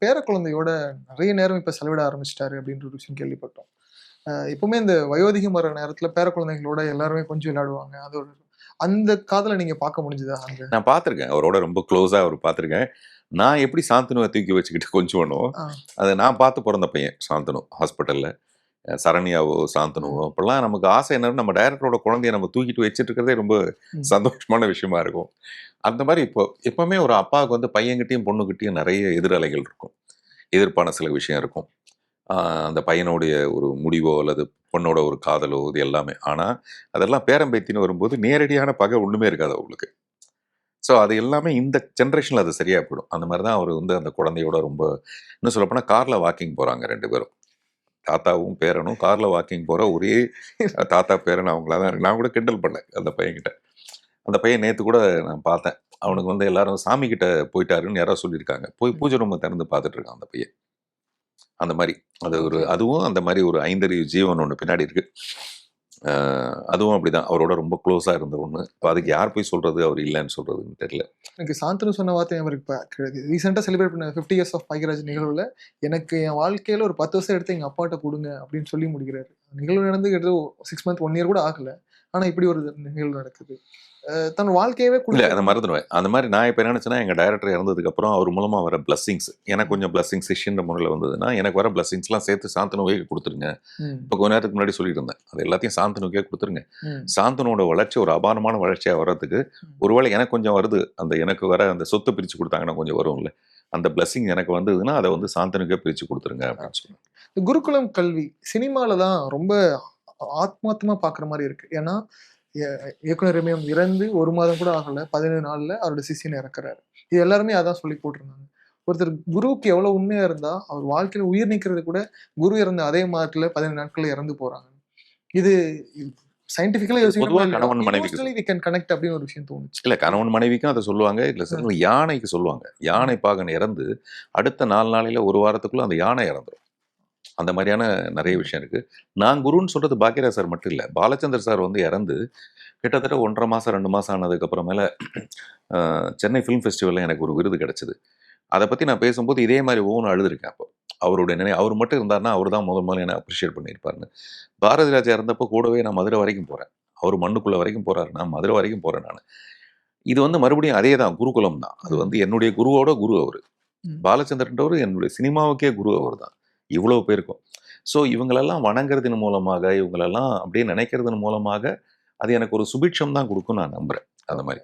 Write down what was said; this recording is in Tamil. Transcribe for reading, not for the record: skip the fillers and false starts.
பேர குழந்தையோட நிறைய நேரம் இப்ப செலவிட ஆரம்பிச்சுட்டாரு அப்படின்ற ஒரு விஷயம் கேள்விப்பட்டோம். எப்பவுமே இந்த வயோதிகம் வர நேரத்துல பேர குழந்தைங்களோட எல்லாருமே கொஞ்சம் விளையாடுவாங்க. அது ஒரு அந்த காதல நீங்க பார்க்க முடிஞ்சதா அங்க? நான் பார்த்துருக்கேன். அவரோட ரொம்ப க்ளோஸா அவர பார்த்துருக்கேன். நான் எப்படி சாந்தனுவ தூக்கி வச்சுக்கிட்டு கொஞ்சுவனோ, ஆ. அத நான் பார்த்து பொறந்த பையன் சாந்தனு ஹாஸ்பிட்டல்ல. சரண்யாவோ, சாந்தனுவோ ம். அப்பலாம் நமக்கு ஆசை என்னன்னா, நம்ம டைரக்டரோட குழந்தைய நம்ம தூக்கிட்டு வச்சுட்டு இருக்கிறதே ரொம்ப ம். சந்தோஷமான விஷயமா இருக்கும். அந்த மாரி இப்போ எப்பவுமே ஒரு அப்பாவுக்கு வந்து பையன்கிட்டயும், பொண்ணுகிட்டயும் நெறைய எதிரலைகள் இருக்கும். எதிர்ப்பான சில விஷயம் இருக்கும். ஆ அந்த பையனுடைய ஒரு முடிவோ, அல்லது பொண்ணோட ஒரு காதலோ இது எல்லாமே. ஆனா, அதெல்லாம் பேரன், பேத்தின்னு வரும்போது நேரடியான பகை ஒண்ணுமே இருக்காது அவங்களுக்கு. ஸோ அது எல்லாமே இந்த ஜெனரேஷன்ல அது சரியா போயிடும். அந்த மாரி தான் அவரு வந்து அந்த குழந்தையோட ரொம்ப இன்னும் சொல்லப்போனா கார்ல வாக்கிங் போறாங்க 2 பேரும். தாத்தாவும், பேரனும் கார்ல வாக்கிங் போற ஒரே தாத்தா, பேரன் அவங்களா தான் இருக்கு. நான் கூட கிண்டல் பண்ணேன் அந்த பையன்கிட்ட. அந்த பையன் நேத்து கூட நான் பார்த்தேன். ம். அவனுக்கு வந்து எல்லாரும் சாமி கிட்ட போயிட்டாருன்னு யாரோ சொல்லியிருக்காங்க. போய் ம். பூஜை ரூம திறந்து பார்த்துட்டு இருக்கான் அந்த பையன். அந்த மாரி. அது ஒரு ஓகே. அதுவும் அந்த மாரி ஒரு ஐந்தறிவு ஜீவன் ஒண்ணு பின்னாடி இருக்கு. அ அதுவும் அப்படிதான். அவரோட ரொம்ப க்ளோஸா இருந்த ஒண்ணு. இப்ப அதுக்கு ஓகே. யார் போய் சொல்றது, அவர் இல்லன்னு சொல்றதுன்னு தெரியல. எனக்கு சாந்தனு சொன்ன வார்த்தை ஞாபகம் இருக்கு. இப்ப ரீசென்ட்டா செலிப்ரேட் பண்ண 50 இயர்ஸ் ஆஃப் பாக்யராஜ் நிகழ்வுல, எனக்கு என் வாழ்க்கையில ஒரு 10 வருஷம் எடுத்து எங்க அப்பாட்ட குடுங்க அப்படின்னு சொல்லி முடிக்கிறாரு. நிகழ்வு நடந்து ஏதோ 6 மந்த், 1 இயர் கூட ஆகல. ஆனா இப்படி ஒரு நிகழ்வு நடக்குது. தன் வாழ்க்கையவே இல்ல குடுத்த அத மறந்துடுவேன். அந்த மாரி நான் இப்ப என்ன நெனச்சேன்னா, எங்க டைரக்டர் இறந்ததுக்கப்புறம் அவர் மூலமா வர பிளெஸ்ஸிங்ஸ் எனக்கு ம். கொஞ்சம் பிளெஸ்ஸிங்ஸ் சிஷ்யன்ற முறையில வந்ததுன்னா, எனக்கு வர பிளெஸ்ஸிங்ஸ்லாம் சேர்த்து சாந்தனுவே குடுத்துருங்க. ம். இப்ப கொஞ்ச நேரத்துக்கு முன்னாடி சொல்லிட்டு இருந்தேன். அது எல்லாத்தையும் சாந்தனுக்கே குடுத்துருங்க. ம். சாந்தனுவோட வளர்ச்சி ஒரு அபாரமான வளர்ச்சியா வர்றதுக்கு, ம். ஒருவேளை எனக்கு கொஞ்சம் வருது. அந்த எனக்கு வர அந்த சொத்த பிரிச்சு குடுத்தாங்கன்னா கொஞ்சம் வரும்ல. அந்த பிளெஸ்ஸிங் எனக்கு வந்ததுன்னா, அத வந்து சாந்தனுக்கே பிரிச்சு குடுத்துருங்க அப்படின்னு ஓகே. சொன்னேன். குருகுலம் கல்வி சினிமால தான் ரொம்ப ஆத்மார்த்தமா பார்க்குற மாரி இருக்கு. ஏன்னா, எ இயக்குனர் இமயம் இறந்து 1 மாதம் கூட ஆகல. 17 நாள்ல அவரோட சிஷ்யன் இறக்குறாரு. இது எல்லாருமே அதான் சொல்லி போட்டிருந்தாங்க. ஒருத்தர் குருவுக்கு எவ்வளவு உண்மையா இருந்தா, அவர் வாழ்க்கையில உயிர் நீக்கிறது கூட குரு இறந்த அதே மாதத்துல 17 நாட்கள்ல இறந்து போறாங்க. இது சயின்டிஃபிக்கலா இது யோசிக்கிறோமோ பொதுவா இல்லையோ, கணவன் மனைவிக்கு எமோஷனலி வி கேன் கனெக்ட் அப்படின்னு ஒரு விஷயம் தோணுச்சு. இல்ல கணவன் மனைவிக்கும் அத சொல்லுவாங்க. இல்ல அ, சில யானைக்கு சொல்லுவாங்க. ம். யானை பாகன் இறந்து, அடுத்த 4 நாளையில 1 வாரத்துக்குள்ள அந்த யானை இறந்துரும். அந்த மாரியான நெறைய ம். விஷயம் இருக்கு. நான் குருன்னு சொல்றது பாக்யராஜ் சார் மட்டும் இல்ல. பாலச்சந்தர் சார் வந்து இறந்து கிட்டத்தட்ட 1 1/2 மாசம், 2 மாசம் ஆனதுக்கு அப்புறமேல அ சென்னை ஃபிலிம் ஃபெஸ்டிவல்ல எனக்கு ஒரு விருது கிடைச்சது. அத பத்தி நான் பேசும்போது இதே மாரி ஓன்னு அழுதுருக்கேன் அப்போ. அவருடைய அவர் மட்டும் இருந்தாருன்னா, அவரு தான் முதல்ல என்ன அப்ரிஷியேட் பண்ணியிருப்பாருன்னு. பாரதி ராஜா இறந்தப்போ கூடவே நான் மதுரை வரைக்கும் போறேன். அவரு மண்ணுக்குள்ள வரைக்கும் போறாரு. நான் மதுரை வரைக்கும் போறேன் நானு. இது வந்து மறுபடியும் அதே தான் குருகுலம் தான். அது வந்து ம். என்னுடைய குருவோட குரு அவரு. ம். பாலச்சந்தர்ன்றவரு என்னுடைய சினிமாவுக்கே குரு அவரு தான். இவ்வளோ பேருக்கும். ஸோ இவங்களெல்லாம் வணங்குறதின் மூலமாக, இவங்களெல்லாம் அப்படியே நினைக்கிறதன் மூலமாக, அது எனக்கு ஒரு சுபிட்சம் தான் குடுக்கும்னு நான் நம்புறேன். அந்த ஓகே. மாரி.